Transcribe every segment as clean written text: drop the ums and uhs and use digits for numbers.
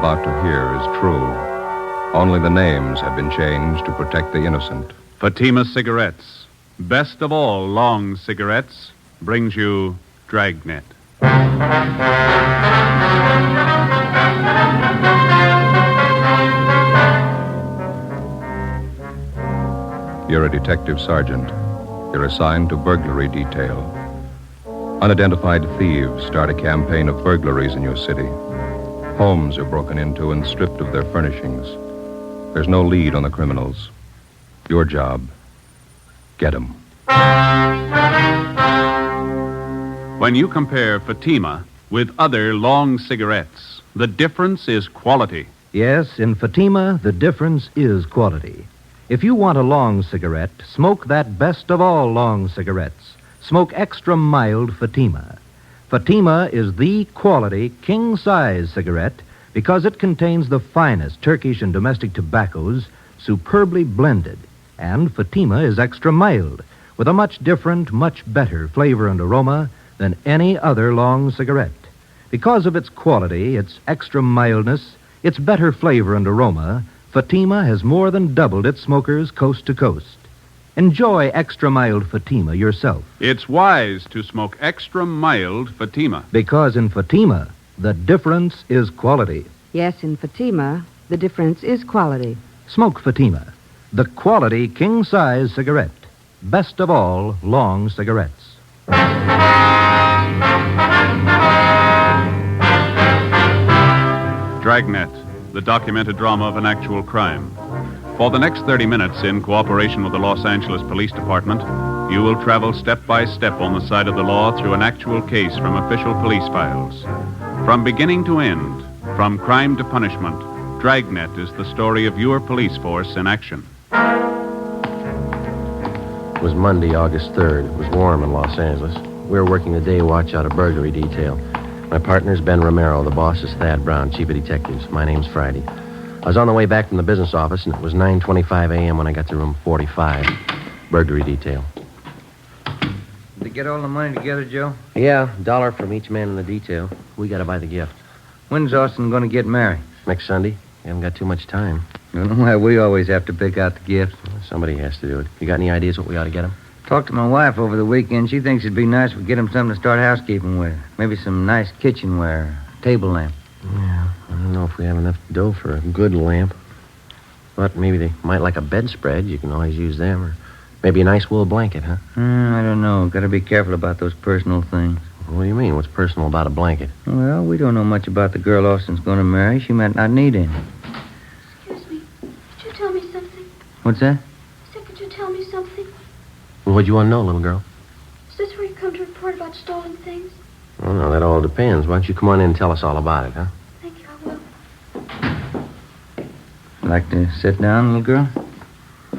about to hear is true. Only the names have been changed to protect the innocent. Fatima Cigarettes, best of all long cigarettes, brings you Dragnet. You're a detective sergeant. You're assigned to burglary detail. Unidentified thieves start a campaign of burglaries in your city. Homes are broken into and stripped of their furnishings. There's no lead on the criminals. Your job, get 'em. When you compare Fatima with other long cigarettes, the difference is quality. Yes, in Fatima, the difference is quality. If you want a long cigarette, smoke that best of all long cigarettes. Smoke extra mild Fatima. Fatima is the quality king-size cigarette because it contains the finest Turkish and domestic tobaccos superbly blended. And Fatima is extra mild with a much different, much better flavor and aroma than any other long cigarette. Because of its quality, its extra mildness, its better flavor and aroma, Fatima has more than doubled its smokers coast to coast. Enjoy extra mild Fatima yourself. It's wise to smoke extra mild Fatima. Because in Fatima, the difference is quality. Yes, in Fatima, the difference is quality. Smoke Fatima, the quality king-size cigarette. Best of all long cigarettes. Dragnet, the documented drama of an actual crime. For the next 30 minutes, in cooperation with the Los Angeles Police Department, you will travel step by step on the side of the law through an actual case from official police files. From beginning to end, from crime to punishment, Dragnet is the story of your police force in action. It was Monday, August 3rd. It was warm in Los Angeles. We were working the day watch out of burglary detail. My partner's Ben Romero. The boss is Thad Brown, chief of detectives. My name's Friday. I was on the way back from the business office, and it was 9:25 a.m. when I got to room 45, burglary detail. Did you get all the money together, Joe? Yeah, $1 from each man in the detail. We got to buy the gift. When's Austin going to get married? Next Sunday. We haven't got too much time. I don't know why we always have to pick out the gifts. Somebody has to do it. You got any ideas what we ought to get him? Talked to my wife over the weekend. She thinks it'd be nice if we get him something to start housekeeping with. Maybe some nice kitchenware, table lamp. Yeah, I don't know if we have enough dough for a good lamp. But maybe they might like a bedspread. You can always use them. Or maybe a nice wool blanket, huh? I don't know. Got to be careful about those personal things. What do you mean? What's personal about a blanket? Well, we don't know much about the girl Austin's going to marry. She might not need any. Excuse me. Could you tell me something? What's that? I said, could you tell me something? Well, what do you want to know, little girl? Is this where you come to report about stolen things? Well, no, that all depends. Why don't you come on in and tell us all about it, huh? Thank you, I will. Like to sit down, little girl?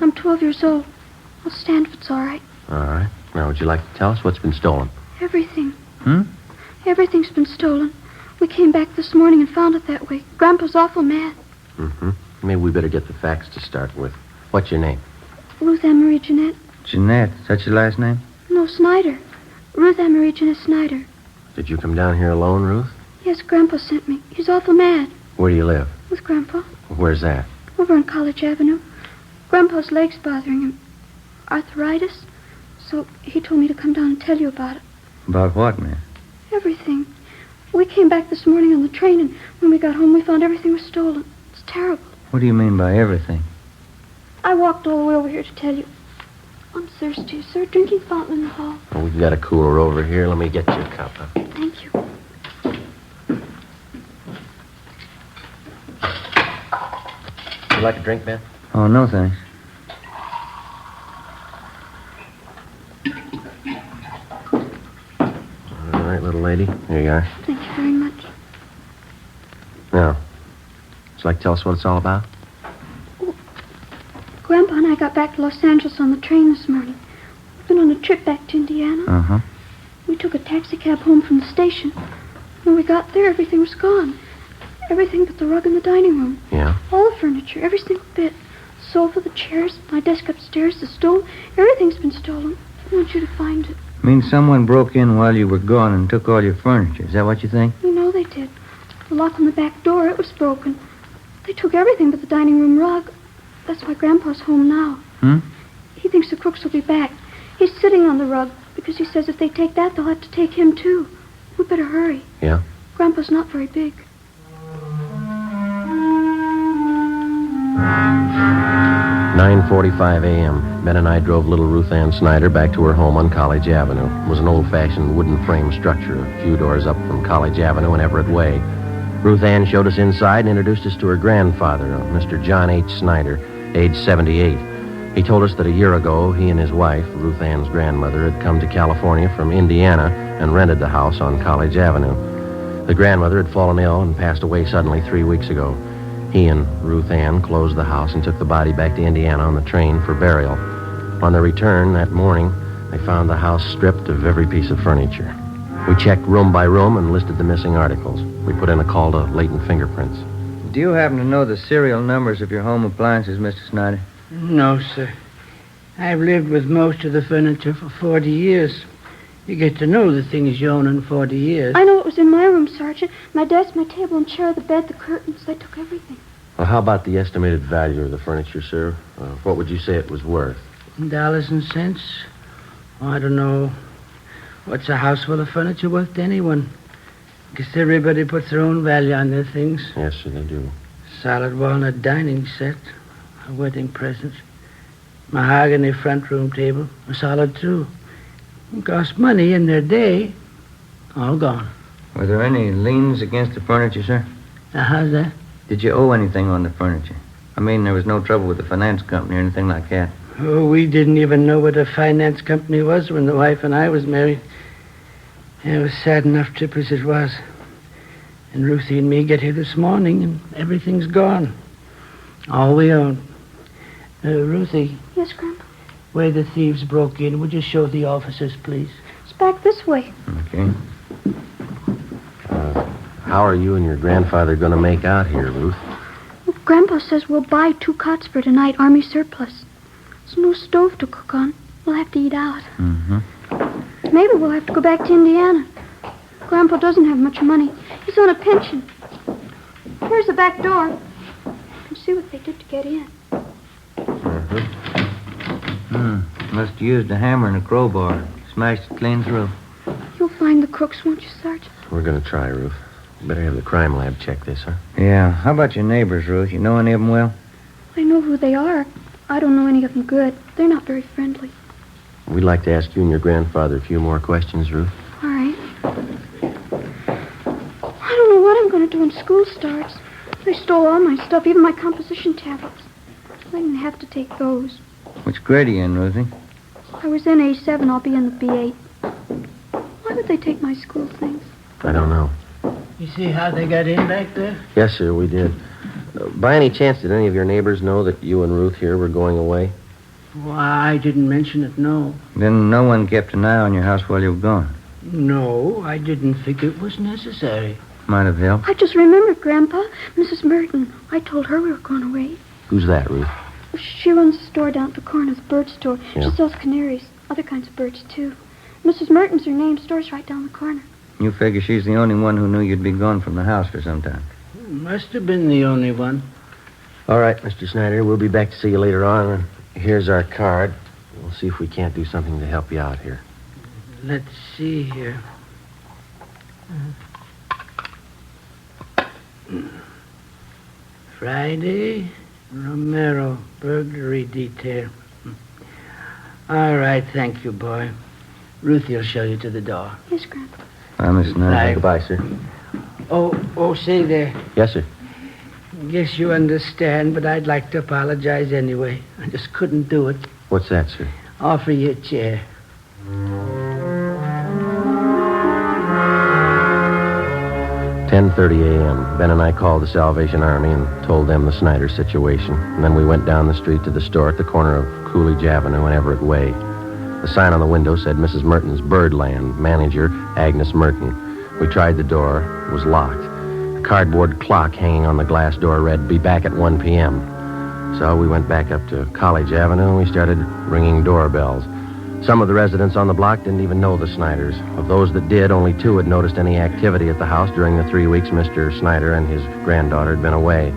I'm 12 years old. I'll stand if it's all right. All right. Now, would you like to tell us what's been stolen? Everything. Hmm? Everything's been stolen. We came back this morning and found it that way. Grandpa's awful mad. Mm-hmm. Maybe we better get the facts to start with. What's your name? Ruth Ann Marie Jeanette. Jeanette. Is that your last name? No, Snyder. Ruth Ann Marie Jeanette Snyder. Did you come down here alone, Ruth? Yes, Grandpa sent me. He's awful mad. Where do you live? With Grandpa. Where's that? Over on College Avenue. Grandpa's leg's bothering him. Arthritis. So he told me to come down and tell you about it. About what, man? Everything. We came back this morning on the train, and when we got home, we found everything was stolen. It's terrible. What do you mean by everything? I walked all the way over here to tell you. I'm thirsty, sir. Drinking fountain in the hall. Oh, we've got a cooler over here. Let me get you a cup, huh? Thank you. Would you like a drink, Ben? Oh, no, thanks. All right, little lady. Here you are. Thank you very much. Now, would you like to tell us what it's all about? Grandpa and I got back to Los Angeles on the train this morning. We've been on a trip back to Indiana. Uh-huh. We took a taxi cab home from the station. When we got there, everything was gone. Everything but the rug in the dining room. Yeah? All the furniture, every single bit. The sofa, the chairs, my desk upstairs, the stove. Everything's been stolen. I want you to find it. Means someone broke in while you were gone and took all your furniture. Is that what you think? You know they did. The lock on the back door, it was broken. They took everything but the dining room rug. That's why Grandpa's home now. He thinks the crooks will be back. He's sitting on the rug because he says if they take that, they'll have to take him, too. We better hurry. Yeah? Grandpa's not very big. 9:45 a.m. Ben and I drove little Ruth Ann Snyder back to her home on College Avenue. It was an old-fashioned wooden frame structure a few doors up from College Avenue and Everett Way. Ruth Ann showed us inside and introduced us to her grandfather, Mr. John H. Snyder, age 78. He told us that a year ago, he and his wife, Ruth Ann's grandmother, had come to California from Indiana and rented the house on College Avenue. The grandmother had fallen ill and passed away suddenly 3 weeks ago. He and Ruth Ann closed the house and took the body back to Indiana on the train for burial. On their return that morning, they found the house stripped of every piece of furniture. We checked room by room and listed the missing articles. We put in a call to latent fingerprints. Do you happen to know the serial numbers of your home appliances, Mr. Snyder? No, sir. I've lived with most of the furniture for 40 years. You get to know the things you own in 40 years. I know it was in my room, Sergeant. My desk, my table and chair, the bed, the curtains. They took everything. Well, how about the estimated value of the furniture, sir? What would you say it was worth? Dollars and cents? Oh, I don't know. What's a house full of furniture worth to anyone? Guess everybody puts their own value on their things. Yes, sir, they do. Solid walnut dining set. A wedding present. Mahogany front room table. A solid, too. It cost money in their day. All gone. Were there any liens against the furniture, sir? How's that? Did you owe anything on the furniture? I mean, there was no trouble with the finance company or anything like that. Oh, we didn't even know what a finance company was when the wife and I was married. It was a sad enough trip as it was. And Ruthie and me get here this morning, and everything's gone. All we own. Ruthie, Yes, Grandpa? where the thieves broke in, would you show the officers, please? It's back this way. Okay. How are you and your grandfather going to make out here, Ruth? Well, Grandpa says we'll buy 2 cots for tonight, Army surplus. There's no stove to cook on. We'll have to eat out. Maybe we'll have to go back to Indiana. Grandpa doesn't have much money. He's on a pension. Here's the back door. You can see what they did to get in. Must have used a hammer and a crowbar. Smashed it clean through. You'll find the crooks, won't you, Sergeant? We're going to try, Ruth. Better have the crime lab check this, huh? Yeah. How about your neighbors, Ruth? You know any of them well? I know who they are. I don't know any of them good. They're not very friendly. We'd like to ask you and your grandfather a few more questions, Ruth. All right. I don't know what I'm going to do when school starts. They stole all my stuff, even my composition tablets. I didn't have to take those. Which grade are you in, Ruthie? I was in A7. I'll be in the B8. Why would they take my school things? I don't know. You see how they got in back there? Yes, sir, we did. By any chance, did any of your neighbors know that you and Ruth here were going away? Why, I didn't mention it, no. Then no one kept an eye on your house while you were gone. No, I didn't think it was necessary. Might have helped. I just remembered, Grandpa. Mrs. Merton. I told her we were going away. Who's that, Ruth? She runs a store down at the corner, the bird store. Yeah. She sells canaries, other kinds of birds, too. Mrs. Merton's her name. Store's right down the corner. You figure she's the only one who knew you'd be gone from the house for some time. Must have been the only one. All right, Mr. Snyder, we'll be back to see you later on. And here's our card. We'll see if we can't do something to help you out here. Let's see here. Friday, Romero, burglary detail. All right, thank you, boy. Ruthie will show you to the door. Yes, Grandpa. Miss Snyder. Right. Goodbye, sir. Oh, say there. Yes, sir. Guess you understand, but I'd like to apologize anyway. I just couldn't do it. What's that, sir? Offer you a chair. 10:30 a.m. Ben and I called the Salvation Army and told them the Snyder situation. And then we went down the street to the store at the corner of Coolidge Avenue and Everett Way. The sign on the window said Mrs. Merton's Birdland, manager Agnes Merton. We tried the door. It was locked. The cardboard clock hanging on the glass door read, "Be back at 1 p.m." So we went back up to College Avenue and we started ringing doorbells. Some of the residents on the block didn't even know the Snyders. Of those that did, only 2 had noticed any activity at the house during the 3 weeks Mr. Snyder and his granddaughter had been away.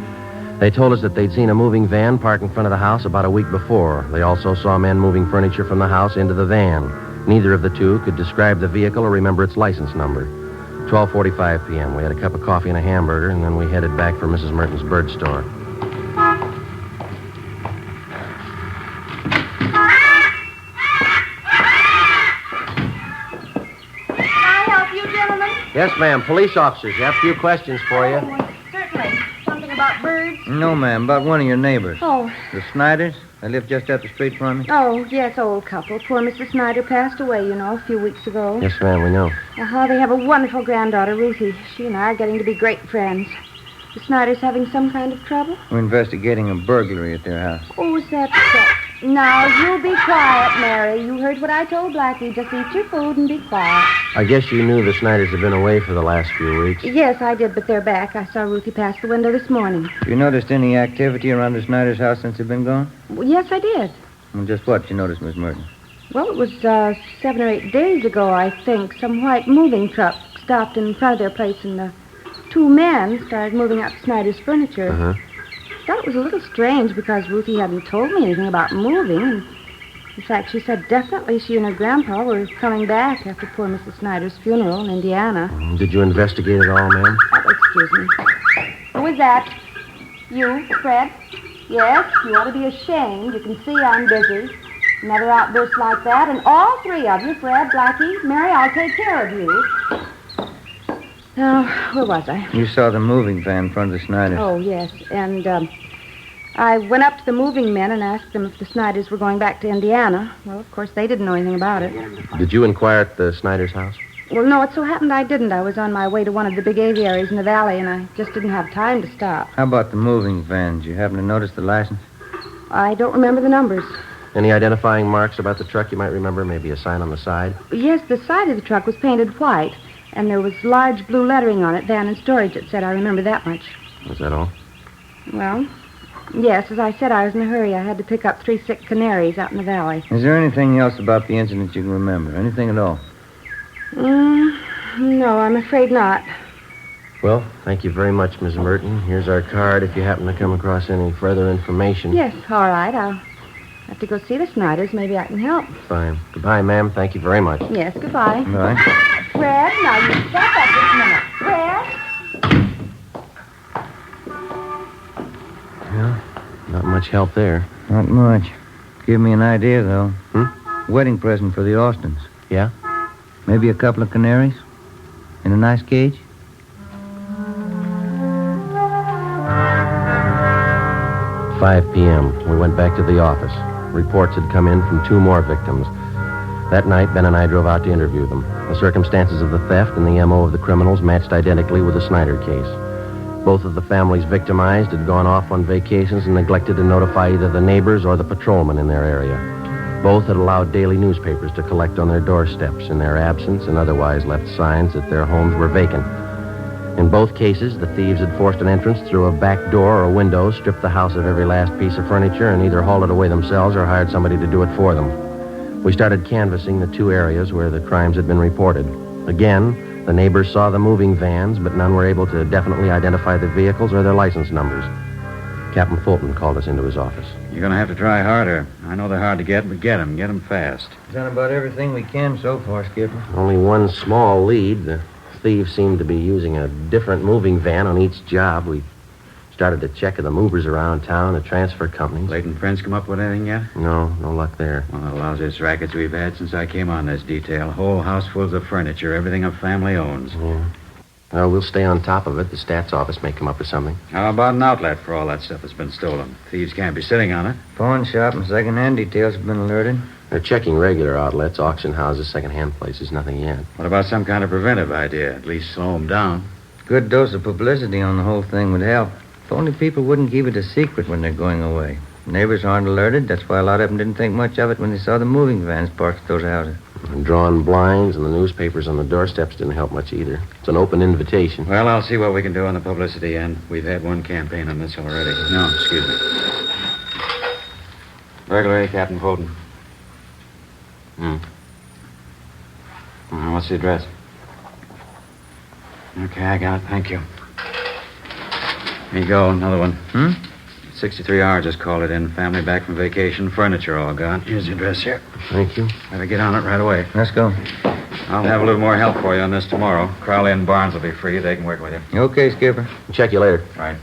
They told us that they'd seen a moving van parked in front of the house about a week before. They also saw men moving furniture from the house into the van. Neither of the 2 could describe the vehicle or remember its license number. 12:45 p.m. We had a cup of coffee and a hamburger, and then we headed back for Mrs. Merton's bird store. Yes, ma'am. Police officers. You have a few questions for you. Certainly. Something about birds? No, ma'am. About one of your neighbors. Oh. The Snyders? They live just up the street from me. Oh, yes, old couple. Poor Mrs. Snyder passed away, a few weeks ago. Yes, ma'am, we know. They have a wonderful granddaughter, Ruthie. She and I are getting to be great friends. The Snyders having some kind of trouble? We're investigating a burglary at their house. Oh, is that so? Now, you be quiet, Mary. You heard what I told Blackie. Just eat your food and be quiet. I guess you knew the Snyders have been away for the last few weeks. Yes, I did, but they're back. I saw Ruthie pass the window this morning. Have you noticed any activity around the Snyders' house since they've been gone? Well, yes, I did. Well, just what you noticed, Miss Merton? Well, it was 7 or 8 days ago, I think. Some white moving truck stopped in front of their place, and 2 men started moving up Snyder's furniture. Uh-huh. I thought it was a little strange because Ruthie hadn't told me anything about moving. And in fact, she said definitely she and her grandpa were coming back after poor Mrs. Snyder's funeral in Indiana. Did you investigate it all, ma'am? Oh, excuse me. Who is that? You, Fred? Yes, you ought to be ashamed. You can see I'm busy. Another outburst like that, and all 3 of you, Fred, Blackie, Mary, I'll take care of you. Now, where was I? You saw the moving van in front of the Snyders. Oh, yes. And I went up to the moving men and asked them if the Snyders were going back to Indiana. Well, of course, they didn't know anything about it. Did you inquire at the Snyders' house? Well, no, it so happened I didn't. I was on my way to one of the big aviaries in the valley, and I just didn't have time to stop. How about the moving van? Did you happen to notice the license? I don't remember the numbers. Any identifying marks about the truck you might remember? Maybe a sign on the side? Yes, the side of the truck was painted white, and there was large blue lettering on it, van and storage, it said. I remember that much. Was that all? Well, yes, as I said, I was in a hurry. I had to pick up 3 sick canaries out in the valley. Is there anything else about the incident you can remember? Anything at all? No, I'm afraid not. Well, thank you very much, Miss Merton. Here's our card if you happen to come across any further information. Yes, all right. I'll have to go see the Snyders. Maybe I can help. Fine. Goodbye, ma'am. Thank you very much. Yes, goodbye. Bye. Fred, now you stop up this minute. Fred? Yeah, not much help there. Not much. Give me an idea, though. Wedding present for the Austins. Yeah? Maybe a couple of canaries? In a nice cage? At 5 p.m., we went back to the office. Reports had come in from 2 more victims. That night, Ben and I drove out to interview them. The circumstances of the theft and the M.O. of the criminals matched identically with the Snyder case. Both of the families victimized had gone off on vacations and neglected to notify either the neighbors or the patrolmen in their area. Both had allowed daily newspapers to collect on their doorsteps in their absence and otherwise left signs that their homes were vacant. In both cases, the thieves had forced an entrance through a back door or a window, stripped the house of every last piece of furniture, and either hauled it away themselves or hired somebody to do it for them. We started canvassing the 2 areas where the crimes had been reported. Again, the neighbors saw the moving vans, but none were able to definitely identify the vehicles or their license numbers. Captain Fulton called us into his office. You're going to have to try harder. I know they're hard to get, but get them fast. We've done about everything we can so far, Skipper. Only one small lead. The thieves seemed to be using a different moving van on each job. We started to check the movers around town, the transfer companies. Clayton Friends come up with anything yet? No luck there. One of the lousiest rackets we've had since I came on this detail. Whole house full of furniture, everything a family owns. Yeah. Well, we'll stay on top of it. The stats office may come up with something. How about an outlet for all that stuff that's been stolen? Thieves can't be sitting on it. Pawn shop and second-hand details have been alerted. They're checking regular outlets, auction houses, second-hand places. Nothing yet. What about some kind of preventive idea? At least slow them down. Good dose of publicity on the whole thing would help. If only people wouldn't keep it a secret when they're going away. Neighbors aren't alerted. That's why a lot of them didn't think much of it when they saw the moving vans parked at those houses. And drawn blinds and the newspapers on the doorsteps didn't help much either. It's an open invitation. Well, I'll see what we can do on the publicity end. We've had one campaign on this already. No, excuse me. Burglary, Captain Fulton. What's the address? Okay, I got it. Thank you. Here you go, another one. 63R just called it in. Family back from vacation. Furniture all gone. Here's the address here. Thank you. Better get on it right away. Let's go. I'll have a little more help for you on this tomorrow. Crowley and Barnes will be free. They can work with you. Okay, Skipper. Check you later. Right.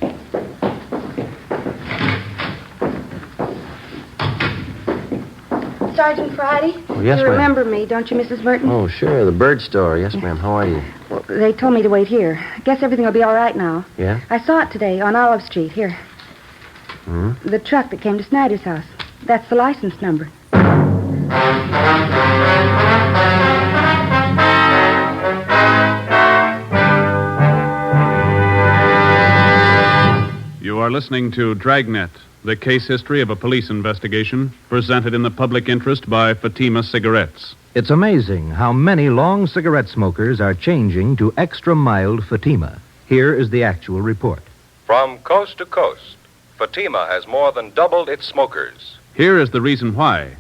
Sergeant Friday? Oh, yes, You ma'am. remember me, don't you, Mrs. Burton? Oh, sure. The bird store. Yes, ma'am. How are you? Well, they told me to wait here. I guess everything will be all right now. Yeah? I saw it today on Olive Street. Here. The truck that came to Snyder's house. That's the license number. You are listening to Dragnet, the case history of a police investigation, presented in the public interest by Fatima Cigarettes. It's amazing how many long cigarette smokers are changing to extra mild Fatima. Here is the actual report. From coast to coast, Fatima has more than doubled its smokers. Here is the reason why.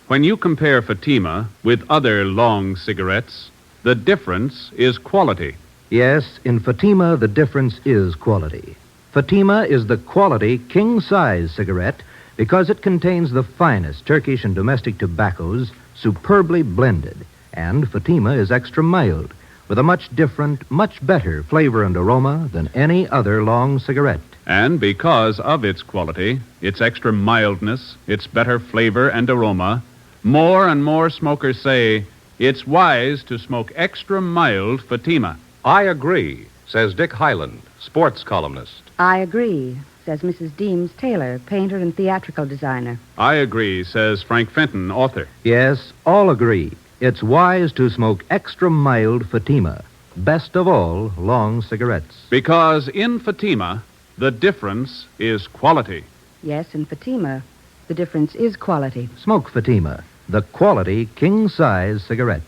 When you compare Fatima with other long cigarettes, the difference is quality. Yes, in Fatima, the difference is quality. Fatima is the quality king-size cigarette because it contains the finest Turkish and domestic tobaccos superbly blended. And Fatima is extra mild with a much different, much better flavor and aroma than any other long cigarette. And because of its quality, its extra mildness, its better flavor and aroma, more and more smokers say it's wise to smoke extra mild Fatima. I agree, says Dick Hyland, sports columnist. I agree, says Mrs. Deems Taylor, painter and theatrical designer. I agree, says Frank Fenton, author. Yes, all agree. It's wise to smoke extra mild Fatima. Best of all, long cigarettes. Because in Fatima, the difference is quality. Yes, in Fatima, the difference is quality. Smoke Fatima, the quality king-size cigarette.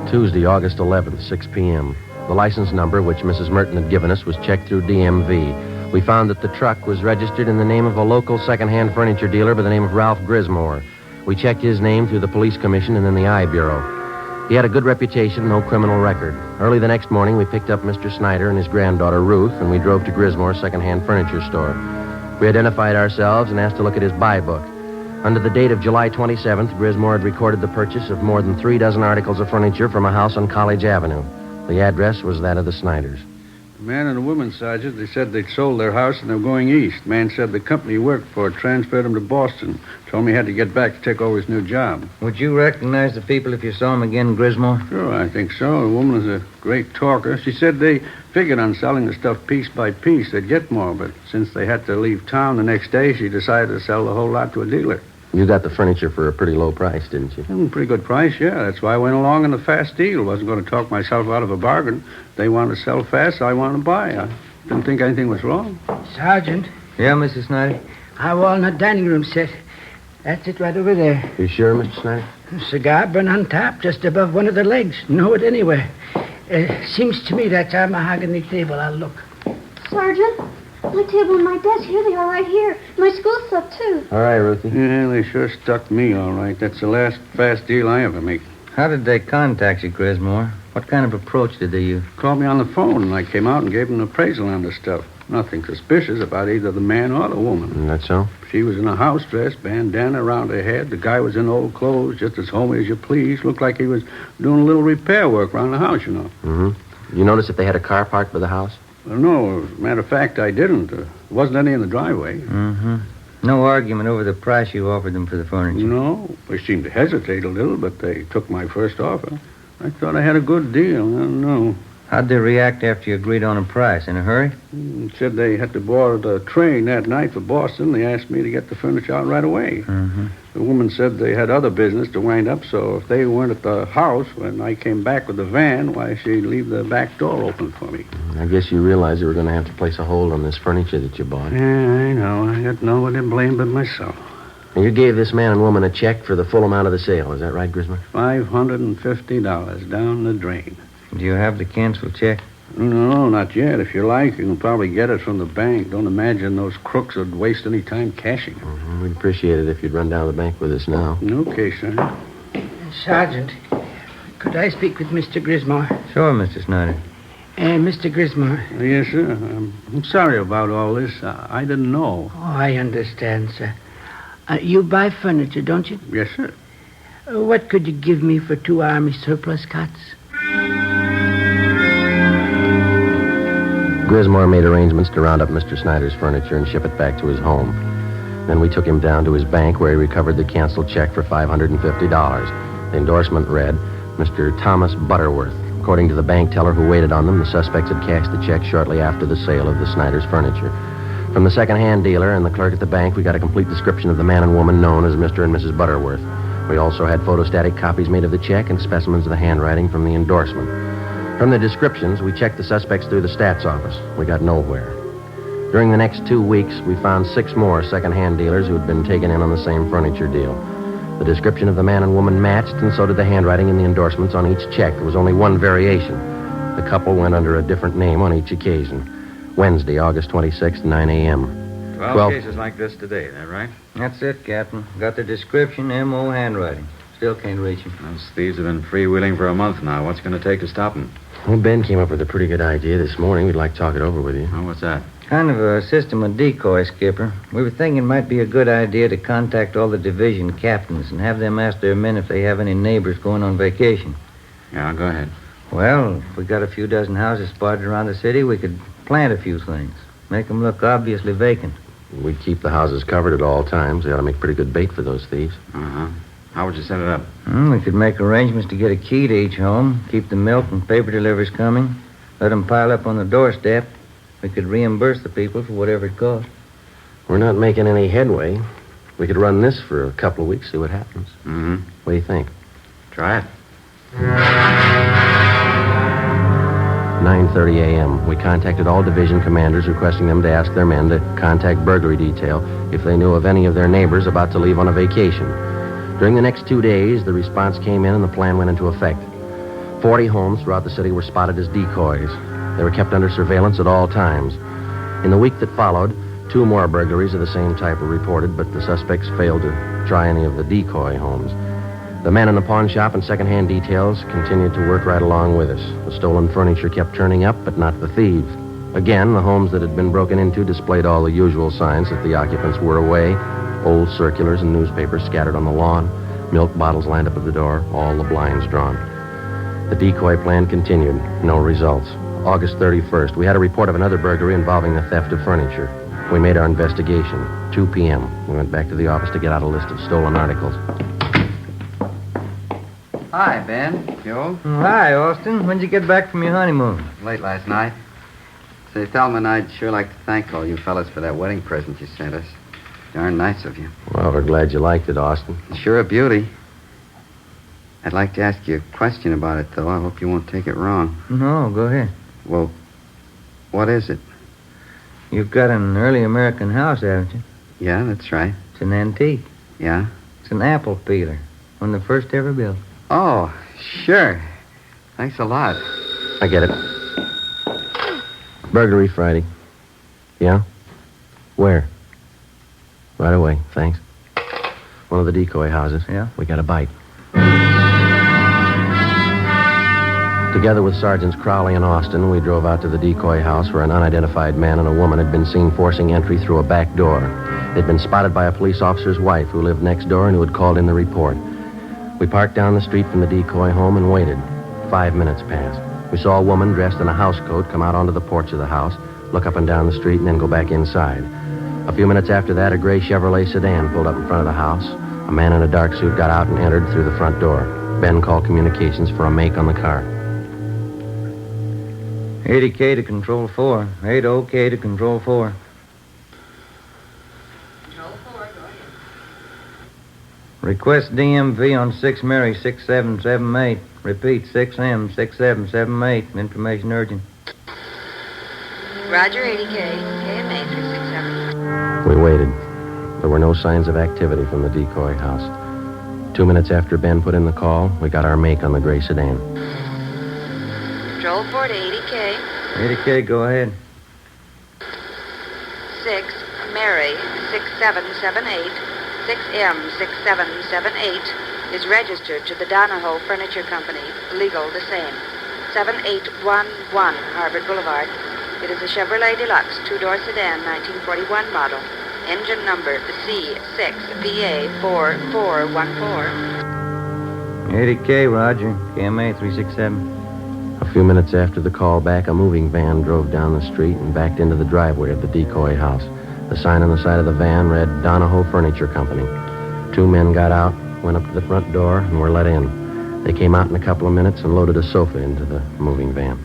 Tuesday, August 11th, 6 p.m. The license number, which Mrs. Merton had given us, was checked through DMV. We found that the truck was registered in the name of a local second-hand furniture dealer by the name of Ralph Grismore. We checked his name through the police commission and then the I Bureau. He had a good reputation, no criminal record. Early the next morning, we picked up Mr. Snyder and his granddaughter, Ruth, and we drove to Grismore's second-hand furniture store. We identified ourselves and asked to look at his buy book. Under the date of July 27th, Grismore had recorded the purchase of more than 3 dozen articles of furniture from a house on College Avenue. The address was that of the Snyders. The man and the woman, Sergeant, they said they'd sold their house and they were going east. Man said the company he worked for transferred him to Boston. Told me he had to get back to take over his new job. Would you recognize the people if you saw them again, Grismore? Sure, I think so. The woman was a great talker. She said they figured on selling the stuff piece by piece. They'd get more, but since they had to leave town the next day, she decided to sell the whole lot to a dealer. You got the furniture for a pretty low price, didn't you? Pretty good price, yeah. That's why I went along on the fast deal. Wasn't going to talk myself out of a bargain. They wanted to sell fast, so I wanted to buy. I didn't think anything was wrong. Sergeant, Yeah, Mrs. Snyder? our walnut dining room set. That's it right over there. You sure, Mr. Snyder? Cigar burn on top, just above one of the legs. Know it anywhere. Seems to me that's our mahogany table. I'll look. Sergeant, my table and my desk, here they are right here. My school stuff, too. All right, Ruthie. Yeah, they sure stuck me all right. That's the last fast deal I ever make. How did they contact you, Grismore? What kind of approach did they use? Called me on the phone, and I came out and gave them an appraisal on the stuff. Nothing suspicious about either the man or the woman. That's so? She was in a house dress, bandana around her head. The guy was in old clothes, just as homey as you please. Looked like he was doing a little repair work around the house, you know. Mm-hmm. You notice if they had a car parked by the house? Well, no, as a matter of fact, I didn't. There wasn't any in the driveway. Mm-hmm. No argument over the price you offered them for the furniture? No. They seemed to hesitate a little, but they took my first offer. I thought I had a good deal. I don't know. How'd they react after you agreed on a price? In a hurry? Said they had to board the train that night for Boston. They asked me to get the furniture out right away. Mm-hmm. The woman said they had other business to wind up, so if they weren't at the house when I came back with the van, why, she'd leave the back door open for me. I guess you realize you were going to have to place a hold on this furniture that you bought. Yeah, I know. I got nobody to blame but myself. And you gave this man and woman a check for the full amount of the sale. Is that right, Grismer? $550 down the drain. Do you have the canceled check? No, not yet. If you like, you can probably get it from the bank. Don't imagine those crooks would waste any time cashing it. We'd appreciate it if you'd run down to the bank with us now. Okay, sir. Sergeant, could I speak with Mr. Grismore? Sure, Mr. Snyder. Mr. Grismore. Yes, sir. I'm sorry about all this. I didn't know. Oh, I understand, sir. You buy furniture, don't you? Yes, sir. What could you give me for 2 Army surplus cots? Grismore made arrangements to round up Mr. Snyder's furniture and ship it back to his home. Then we took him down to his bank where he recovered the canceled check for $550. The endorsement read, Mr. Thomas Butterworth. According to the bank teller who waited on them, the suspects had cashed the check shortly after the sale of the Snyder's furniture. From the second-hand dealer and the clerk at the bank, we got a complete description of the man and woman known as Mr. and Mrs. Butterworth. We also had photostatic copies made of the check and specimens of the handwriting from the endorsement. From the descriptions, we checked the suspects through the stats office. We got nowhere. During the next 2 weeks, we found 6 more second-hand dealers who had been taken in on the same furniture deal. The description of the man and woman matched, and so did the handwriting in the endorsements on each check. There was only one variation. The couple went under a different name on each occasion. Wednesday, August 26th, 9 a.m. 12 cases like this today, is that right? That's it, Captain. Got the description, M.O. handwriting. Still can't reach him. Those thieves have been freewheeling for a month now. What's it going to take to stop them? Well, Ben came up with a pretty good idea this morning. We'd like to talk it over with you. Oh, what's that? Kind of a system of decoy, Skipper. We were thinking it might be a good idea to contact all the division captains and have them ask their men if they have any neighbors going on vacation. Yeah, go ahead. Well, if we got a few dozen houses spotted around the city, we could plant a few things. Make them look obviously vacant. We'd keep the houses covered at all times. They ought to make pretty good bait for those thieves. Uh-huh. How would you set it up? We could make arrangements to get a key to each home, keep the milk and paper deliveries coming, let them pile up on the doorstep. We could reimburse the people for whatever it cost. We're not making any headway. We could run this for a couple of weeks, see what happens. Mm-hmm. What do you think? Try it. 9:30 a.m. We contacted all division commanders requesting them to ask their men to contact burglary detail if they knew of any of their neighbors about to leave on a vacation. During the next 2 days, the response came in and the plan went into effect. 40 homes throughout the city were spotted as decoys. They were kept under surveillance at all times. In the week that followed, 2 more burglaries of the same type were reported, but the suspects failed to try any of the decoy homes. The men in the pawn shop and second-hand details continued to work right along with us. The stolen furniture kept turning up, but not the thieves. Again, the homes that had been broken into displayed all the usual signs that the occupants were away. Old circulars and newspapers scattered on the lawn, milk bottles lined up at the door, all the blinds drawn. The decoy plan continued. No results. August 31st, we had a report of another burglary involving the theft of furniture. We made our investigation. 2 p.m. We went back to the office to get out a list of stolen articles. Hi, Ben. You home? Hi, Austin. When'd you get back from your honeymoon? Late last night. Say, Thelma, I'd sure like to thank all you fellas for that wedding present you sent us. Darn nice of you. Well, we're glad you liked it, Austin. Sure a beauty. I'd like to ask you a question about it, though. I hope you won't take it wrong. No, go ahead. Well, what is it? You've got an early American house, haven't you? Yeah, that's right. It's an antique. Yeah? It's an apple peeler. One of the first ever built. Oh, sure. Thanks a lot. I get it. Burglary Friday. Yeah? Where? Right away, thanks. One of the decoy houses. Yeah? We got a bite. Together with Sergeants Crowley and Austin, we drove out to the decoy house where an unidentified man and a woman had been seen forcing entry through a back door. They'd been spotted by a police officer's wife who lived next door and who had called in the report. We parked down the street from the decoy home and waited. 5 minutes passed. We saw a woman dressed in a housecoat come out onto the porch of the house, look up and down the street, and then go back inside. A few minutes after that, a gray Chevrolet sedan pulled up in front of the house. A man in a dark suit got out and entered through the front door. Ben called communications for a make on the car. 80K to Control 4. 80K to Control 4. Control 4, go ahead. Request DMV on 6 Mary 6778. Repeat, 6M 6778. Information urgent. Roger, 80K. KMA 367. We waited. There were no signs of activity from the decoy house. 2 minutes after Ben put in the call, we got our make on the gray sedan. Control 4 to 80K. 80K, go ahead. 6 Mary 6778 6M6778 is registered to the Donahoe Furniture Company, legal the same. 7811 Harvard Boulevard. It is a Chevrolet Deluxe two-door sedan, 1941 model. Engine number C6VA4414. 80K, Roger. KMA 367. A few minutes after the call back, a moving van drove down the street and backed into the driveway of the decoy house. The sign on the side of the van read Donahoe Furniture Company. 2 men got out, went up to the front door, and were let in. They came out in a couple of minutes and loaded a sofa into the moving van.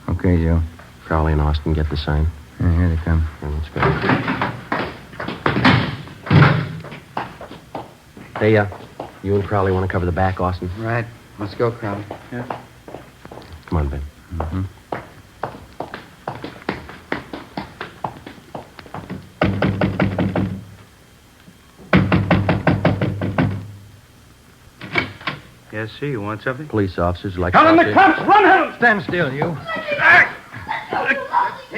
Okay, Joe. Crowley and Austin get the sign. Yeah, here they come. Let's go. Hey, you and Crowley want to cover the back, Austin? Right. Let's go, Crowley. Yeah. Come on, Ben. Mm-hmm. Yes, sir. You want something? Police officers like... Helen, the cops! Run, Helen! Stand still, you.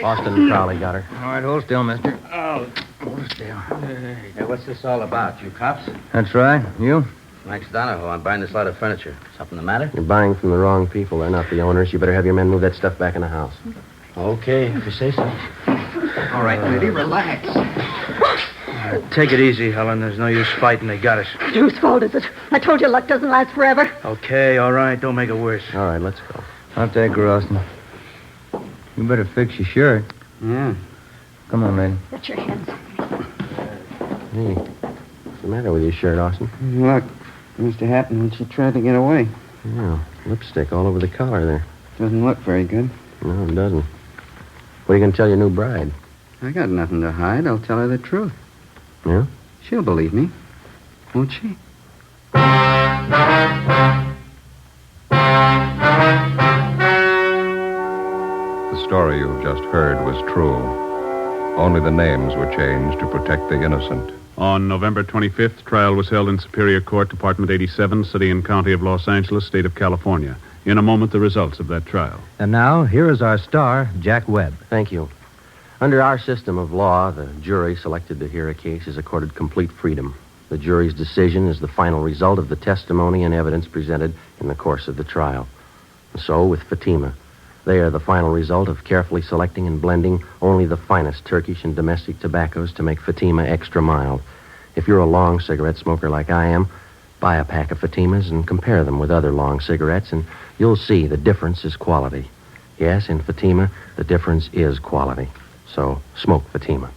Austin and Crowley got her. All right, hold still, mister. Oh. Hold still. Hey, what's this all about, you cops? That's right. You? Max Donahoe. I'm buying this lot of furniture. Something the matter? You're buying from the wrong people. They're not the owners. You better have your men move that stuff back in the house. Okay, if you say so. All right, lady, relax. Take it easy, Helen. There's no use fighting. They got us. Whose fault is it? I told you luck doesn't last forever. Okay, all right. Don't make it worse. All right, let's go. I'll take her, Austin. You better fix your shirt. Yeah. Come on, lady. Get your hands. Hey, what's the matter with your shirt, Austin? Look, it must have happened when she tried to get away. Yeah, lipstick all over the collar there. Doesn't look very good. No, it doesn't. What are you going to tell your new bride? I got nothing to hide. I'll tell her the truth. Yeah? She'll believe me. Won't she? The story you've just heard was true. Only the names were changed to protect the innocent. On November 25th, trial was held in Superior Court, Department 87, City and County of Los Angeles, State of California. In a moment, the results of that trial. And now, here is our star, Jack Webb. Thank you. Under our system of law, the jury selected to hear a case is accorded complete freedom. The jury's decision is the final result of the testimony and evidence presented in the course of the trial. And so, with Fatima, they are the final result of carefully selecting and blending only the finest Turkish and domestic tobaccos to make Fatima extra mild. If you're a long cigarette smoker like I am, buy a pack of Fatimas and compare them with other long cigarettes, and you'll see the difference is quality. Yes, in Fatima, the difference is quality. So, smoke Fatima.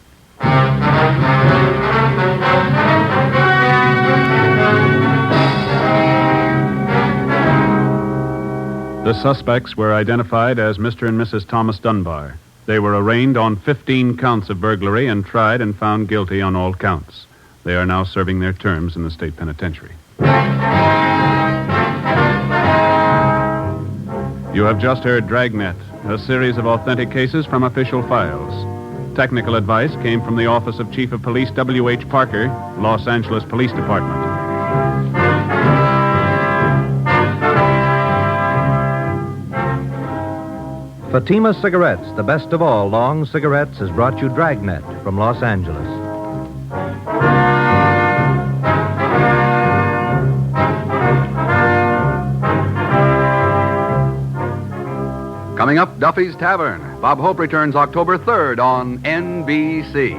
The suspects were identified as Mr. and Mrs. Thomas Dunbar. They were arraigned on 15 counts of burglary and tried and found guilty on all counts. They are now serving their terms in the state penitentiary. You have just heard Dragnet, a series of authentic cases from official files. Technical advice came from the Office of Chief of Police W.H. Parker, Los Angeles Police Department. Fatima Cigarettes, the best of all long cigarettes, has brought you Dragnet from Los Angeles. Coming up, Duffy's Tavern. Bob Hope returns October 3rd on NBC.